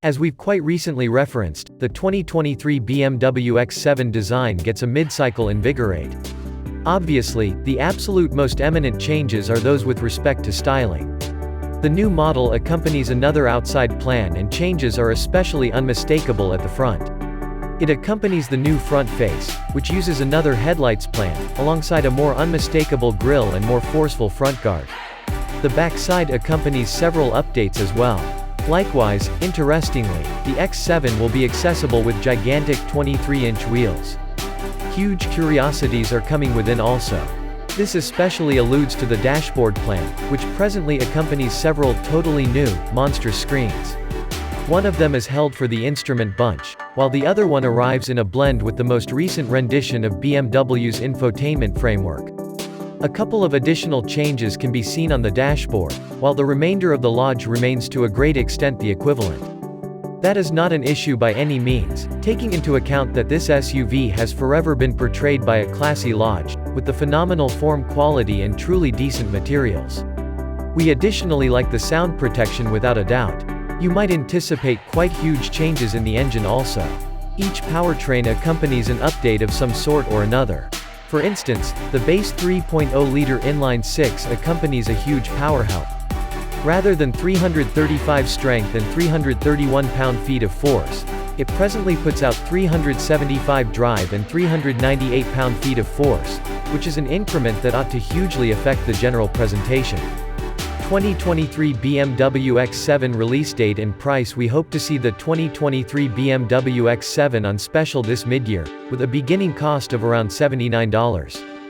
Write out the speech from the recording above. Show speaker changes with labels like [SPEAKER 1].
[SPEAKER 1] As we've quite recently referenced, the 2023 BMW X7 Design gets a mid-cycle invigorate. Obviously, the absolute most eminent changes are those with respect to styling. The new model accompanies another outside plan, and changes are especially unmistakable at the front. It accompanies the new front face, which uses another headlights plan, alongside a more unmistakable grille and more forceful front guard. The backside accompanies several updates as well. Likewise, interestingly, the X7 will be accessible with gigantic 23-inch wheels. Huge curiosities are coming within also. This especially alludes to the dashboard plan, which presently accompanies several totally new, monstrous screens. One of them is held for the instrument bunch, while the other one arrives in a blend with the most recent rendition of BMW's infotainment framework. A couple of additional changes can be seen on the dashboard, while the remainder of the lodge remains to a great extent the equivalent. That is not an issue by any means, taking into account that this SUV has forever been portrayed by a classy lodge, with the phenomenal form quality and truly decent materials. We additionally like the sound protection without a doubt. You might anticipate quite huge changes in the engine also. Each powertrain accompanies an update of some sort or another. For instance, the base 3.0-liter inline-six accompanies a huge power help. Rather than 335 strength and 331 pound-feet of force, it presently puts out 375 drive and 398 pound-feet of force, which is an increment that ought to hugely affect the general presentation. 2023 BMW X7 release date and price. We hope to see the 2023 BMW X7 on special this mid-year, with a beginning cost of around $79.